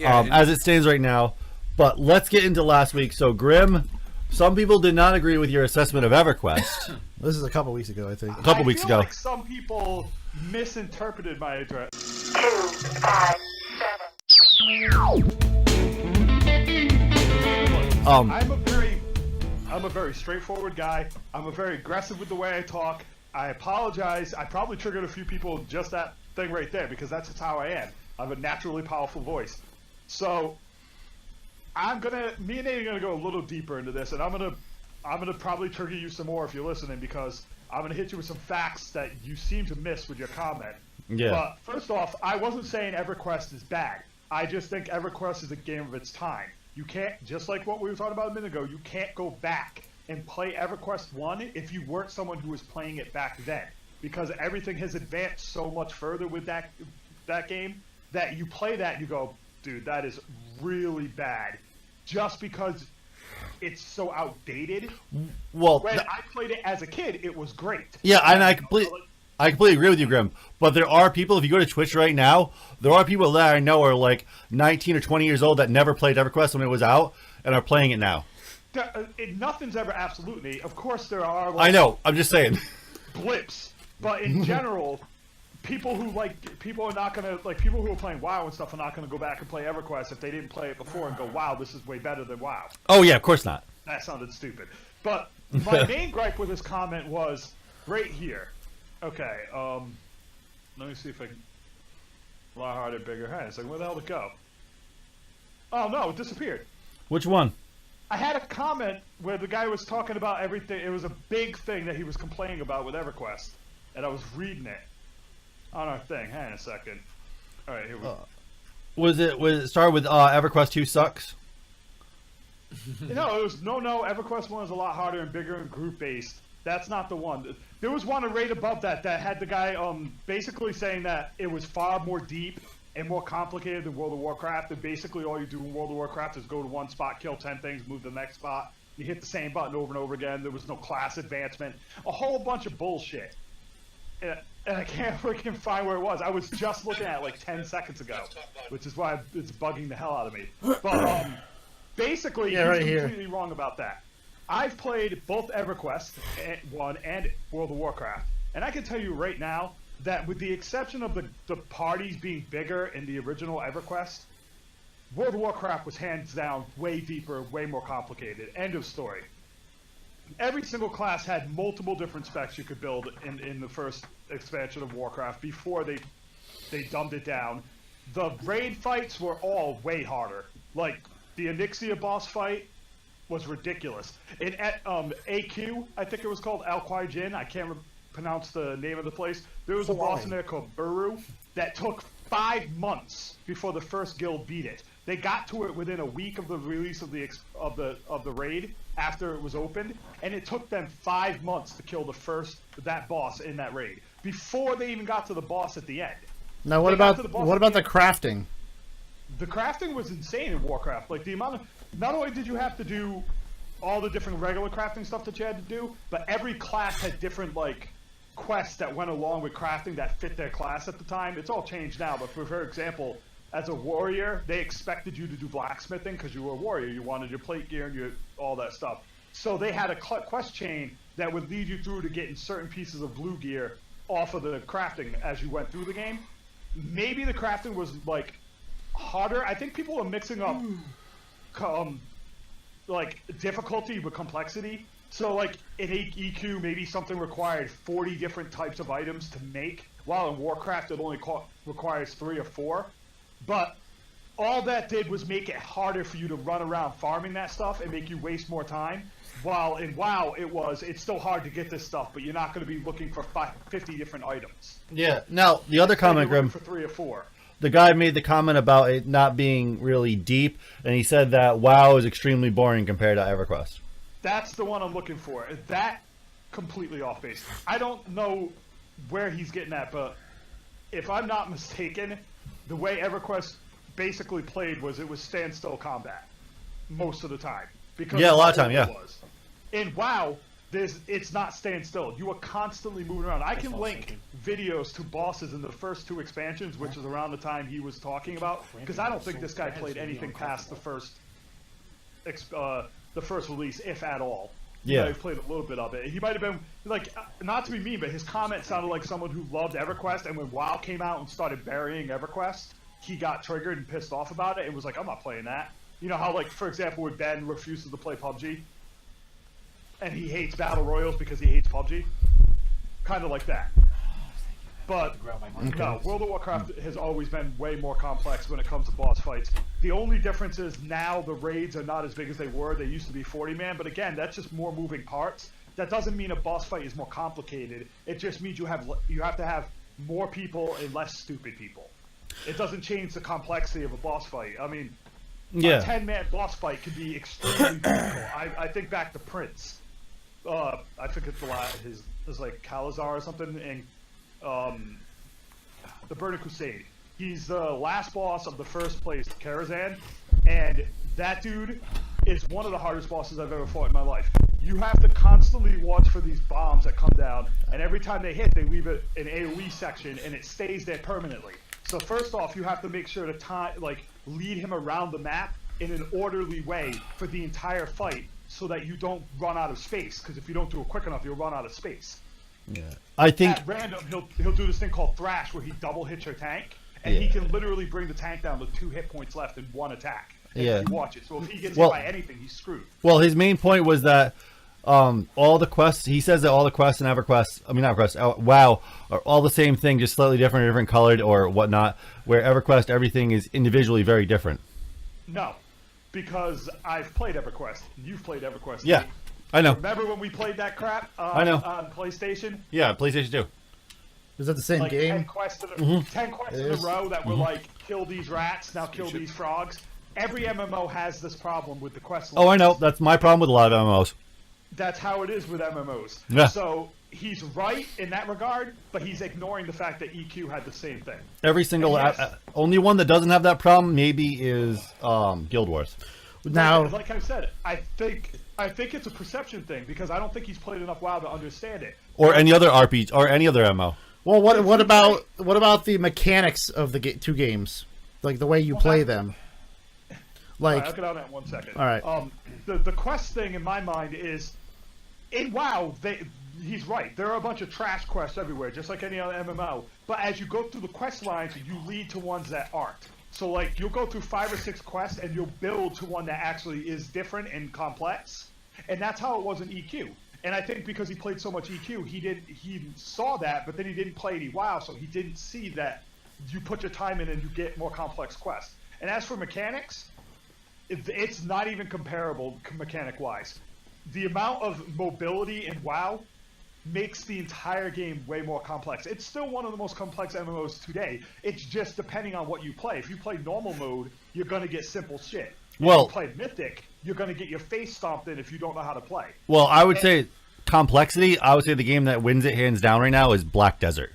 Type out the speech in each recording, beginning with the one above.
as it stands right now. But let's get into last week. So, Grim, some people did not agree with your assessment of EverQuest. This is a couple weeks ago, I think. A couple weeks ago. Like some people misinterpreted my address. 257. I'm a very straightforward guy. I'm a very aggressive with the way I talk. I apologize. I probably triggered a few people just that thing right there because that's just how I am. I have a naturally powerful voice. So me and Nate are gonna go a little deeper into this, and I'm gonna probably trigger you some more if you're listening because I'm gonna hit you with some facts that you seem to miss with your comment. Yeah. But first off, I wasn't saying EverQuest is bad. I just think EverQuest is a game of its time. You can't, just like what we were talking about a minute ago, you can't go back and play EverQuest 1 if you weren't someone who was playing it back then. Because everything has advanced so much further with that game that you play that and you go, dude, that is really bad. Just because it's so outdated. Well, when I played it as a kid, it was great. Yeah, and I completely agree with you, Grim. But there are people, if you go to Twitch right now, there are people that I know are like 19 or 20 years old that never played EverQuest when it was out and are playing it now. Nothing's ever absolutely. Of course, there are. I know. I'm just saying. Blips, but in general, people who are not gonna people who are playing WoW and stuff are not gonna go back and play EverQuest if they didn't play it before and go, wow, this is way better than WoW. Oh yeah, of course not. That sounded stupid. But my main gripe with this comment was right here. Okay, let me see if I can. A lot harder, bigger. Hey, it's like, where the hell did it go? Oh no, it disappeared. Which one? I had a comment where the guy was talking about everything. It was a big thing that he was complaining about with EverQuest, and I was reading it on our thing. Hang on a second. All right, here we go. Was it started with EverQuest 2 sucks? No, it was no. EverQuest 1 is a lot harder and bigger and group based. That's not the one. There was one right above that had the guy basically saying that it was far more deep and more complicated than World of Warcraft, and basically all you do in World of Warcraft is go to one spot, kill 10 things, move to the next spot. You hit the same button over and over again. There was no class advancement. A whole bunch of bullshit. And I can't freaking find where it was. I was just looking at it like 10 seconds ago, which is why it's bugging the hell out of me. But basically, he's completely wrong about that. I've played both EverQuest 1 and World of Warcraft, and I can tell you right now that with the exception of the parties being bigger in the original EverQuest, World of Warcraft was hands down way deeper, way more complicated. End of story. Every single class had multiple different specs you could build in the first expansion of Warcraft before they dumbed it down. The raid fights were all way harder. Like, the Onyxia boss fight was ridiculous. In AQ, I think it was called Al Jin. I can't pronounce the name of the place. There was a boss in there called Buru that took 5 months before the first guild beat it. They got to it within a week of the release of the raid after it was opened, and it took them 5 months to kill that boss in that raid before they even got to the boss at the end. Now, what about the crafting? The crafting was insane in Warcraft. Like, the amount of, not only did you have to do all the different regular crafting stuff that you had to do, but every class had different quests that went along with crafting that fit their class at the time. It's all changed now, but for example, as a warrior, they expected you to do blacksmithing because you were a warrior. You wanted your plate gear and all that stuff. So they had a quest chain that would lead you through to getting certain pieces of blue gear off of the crafting as you went through the game. Maybe the crafting was harder. I think people are mixing up difficulty with complexity. So in EQ, maybe something required 40 different types of items to make, while in Warcraft it only requires 3 or 4. But all that did was make it harder for you to run around farming that stuff and make you waste more time. While in WoW, it's still hard to get this stuff, but you're not going to be looking for 50 different items. Yeah. Now, the other comment, Grim, for 3 or 4. The guy made the comment about it not being really deep, and he said that WoW is extremely boring compared to EverQuest. That's the one I'm looking for. That completely off base. I don't know where he's getting at, but if I'm not mistaken, the way EverQuest basically played was it was standstill combat most of the time. Because a lot of time, yeah. In WoW, it's not staying still. You are constantly moving around. I can link videos to bosses in the first 2 expansions, which is around the time he was talking about, because I don't think this guy played anything past the first release, if at all. He might have played a little bit of it. He might have been, like, not to be mean, but his comment sounded like someone who loved EverQuest, and when WoW came out and started burying EverQuest, he got triggered and pissed off about it and was like, I'm not playing that. You know how, like, for example, when Ben refuses to play PUBG, and he hates Battle Royals because he hates PUBG? Kind of like that. But, no, World of Warcraft has always been way more complex when it comes to boss fights. The only difference is now the raids are not as big as they were. They used to be 40-man, but again, that's just more moving parts. That doesn't mean a boss fight is more complicated. It just means you have to have more people and less stupid people. It doesn't change the complexity of a boss fight. I mean, a 10-man boss fight can be extremely difficult. I think back to Prince. I think it's his like Kalazar or something, and the Burning Crusade. He's the last boss of the first place, Karazhan, and that dude is one of the hardest bosses I've ever fought in my life. You have to constantly watch for these bombs that come down, and every time they hit, they leave an AoE section, and it stays there permanently. So first off, you have to make sure to lead him around the map in an orderly way for the entire fight, so that you don't run out of space. Because if you don't do it quick enough, you'll run out of space. Yeah, I think at random he'll do this thing called Thrash, where he double hits your tank, and he can literally bring the tank down with 2 hit points left in 1 attack. You watch it. So if he gets hit by anything, he's screwed. Well, his main point was that all the quests. He says that all the quests in WoW are all the same thing, just slightly different colored or whatnot. Where EverQuest, everything is individually very different. No, because I've played EverQuest. You've played EverQuest. Yeah. I know. Remember when we played that crap I know. on PlayStation? Yeah, PlayStation 2. Is that the same game? 10 quests in a row that were like, kill these rats, now kill these frogs. Every MMO has this problem with the quest lines. Oh, I know. That's my problem with a lot of MMOs. That's how it is with MMOs. Yeah. So he's right in that regard, but he's ignoring the fact that EQ had the same thing. Every single... only one that doesn't have that problem maybe is Guild Wars. Now, like I said, I think it's a perception thing, because I don't think he's played enough WoW to understand it. Or any other RPG or any other MMO. well, what about the mechanics of the 2 games, like the way you play them? Like, I'll get on that in 1 second. All right. The quest thing in my mind is, in WoW, he's right. There are a bunch of trash quests everywhere, just like any other MMO. But as you go through the quest lines, you lead to ones that aren't. So, like, you'll go through 5 or 6 quests, and you'll build to one that actually is different and complex. And that's how it was in EQ. And I think because he played so much EQ, he saw that, but then he didn't play any WoW, so he didn't see that you put your time in and you get more complex quests. And as for mechanics, it's not even comparable mechanic-wise. The amount of mobility in WoW makes the entire game way more complex. It's still one of the most complex MMOs today. It's just depending on what you play. If you play normal mode, you're going to get simple shit. If you play Mythic, you're going to get your face stomped in if you don't know how to play. Well, I would say complexity, I would say the game that wins it hands down right now is Black Desert.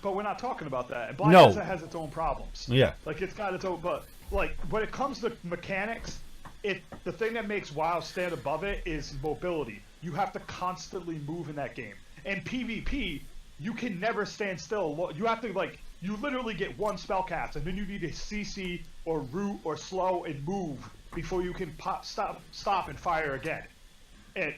But we're not talking about that. Black Desert has its own problems. Yeah. Like, it's got its own... But, like, when it comes to mechanics, the thing that makes WoW stand above it is mobility. You have to constantly move in that game. In PvP, you can never stand still. You have to, like, you literally get 1 spell cast, and then you need to CC or root or slow and move before you can stop and fire again. And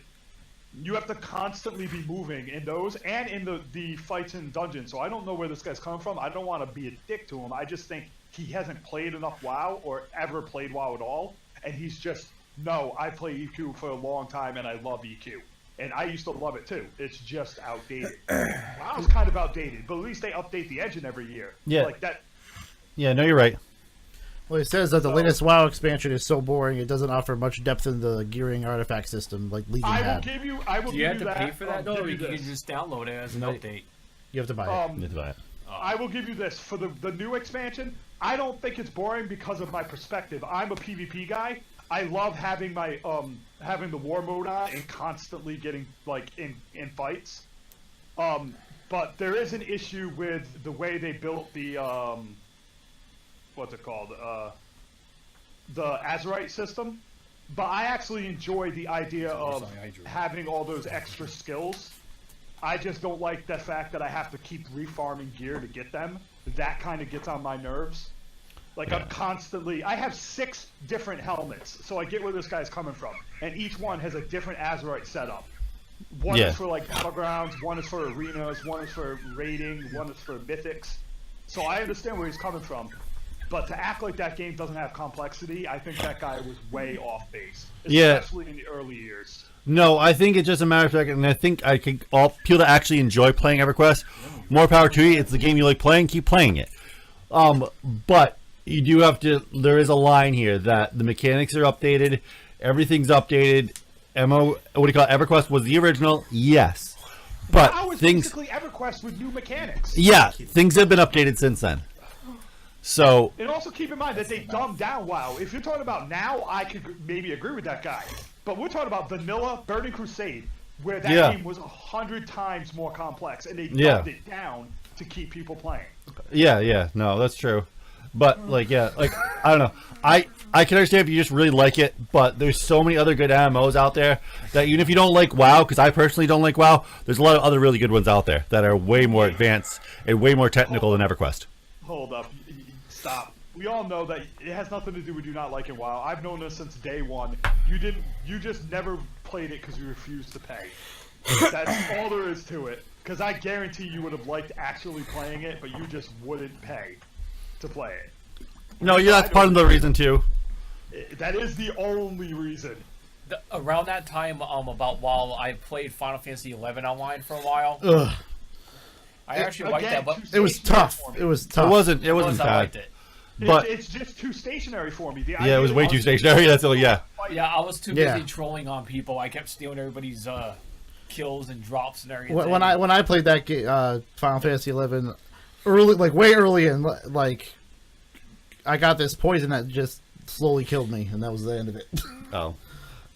you have to constantly be moving in those and in the fights in dungeons. So I don't know where this guy's coming from. I don't want to be a dick to him. I just think he hasn't played enough WoW or ever played WoW at all. And he's just, no, I play EQ for a long time and I love EQ. And I used to love it too. It's just outdated. WoW's kind of outdated, but at least they update the engine every year. Yeah. Like that. Yeah, no, you're right. Well, it says that the latest WoW expansion is so boring it doesn't offer much depth in the gearing artifact system like Legion had. I will give you that. Do you have to pay for that though, or you can just download it as an update? You have to buy it. You have to buy it. I will give you this. For the new expansion, I don't think it's boring because of my perspective. I'm a PvP guy. I love having my having the war mode on and constantly getting like in fights. But there is an issue with the way they built the what's it called? The Azerite system. But I actually enjoy the idea of Sorry, I drew. having all those extra skills. I just don't like the fact that I have to keep refarming gear to get them. That kind of gets on my nerves. Like, I'm constantly... I have 6 different helmets, so I get where this guy's coming from. And each one has a different Azerite setup. One is for, like, battlegrounds, one is for arenas, one is for raiding, one is for mythics. So I understand where he's coming from. But to act like that game doesn't have complexity, I think that guy was way off base. Especially in the early years. No, I think it's just a matter of fact, and I think I could all people that actually enjoy playing EverQuest, more power to you. It's the game you like playing, keep playing it. But you do have to. There is a line here that the mechanics are updated, everything's updated. What do you call it? EverQuest was the original, yes, but Now it's things. basically EverQuest with new mechanics. Yeah, things have been updated since then. So And also keep in mind that they dumbed down WoW. If you're talking about now, I could maybe agree with that guy. But we're talking about vanilla Burning Crusade, where that game was 100 times more complex, and they dumbed it down to keep people playing. yeah, no, that's true. But like, I don't know. I can understand if you just really like it, but there's so many other good MMOs out there that even if you don't like WoW, because I personally don't like WoW, there's a lot of other really good ones out there that are way more advanced and way more technical than EverQuest. Hold up. Stop. We all know that it has nothing to do with you not liking WoW. I've known this since day one. You just never played it because you refused to pay. That's all there is to it. Because I guarantee you would have liked actually playing it, but you just wouldn't pay to play it. No, yeah, that's part of the reason too. That is the only reason. Around that time, about WoW, I played Final Fantasy 11 online for a while. Ugh. I actually liked that, but It was tough. It was tough. It wasn't I bad. liked it. But it's just too stationary for me. yeah, it was way too stationary. That's all. Yeah. Yeah, I was too busy trolling on people. I kept stealing everybody's kills and drops and everything. When I played that game, Final Fantasy 11, way early, and like I got this poison that just slowly killed me, and that was the end of it. Oh.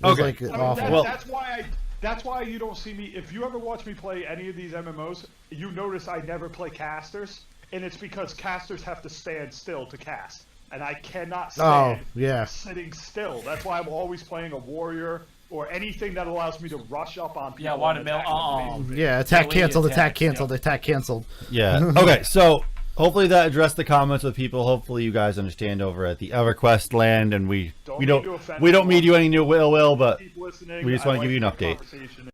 It was, Okay. awful. That's why you don't see me. If you ever watch me play any of these MMOs, you notice I never play casters, and it's because casters have to stand still to cast, and I cannot stand sitting still. That's why I'm always playing a warrior or anything that allows me to rush up on people. Yeah, watermelon. Attack canceled. Attack canceled. Attack canceled. Yeah. Okay. So hopefully that addressed the comments of people. Hopefully you guys understand over at the EverQuest land, and we don't mean you any new ill will, but Keep listening. we just want to give you an the update. conversation.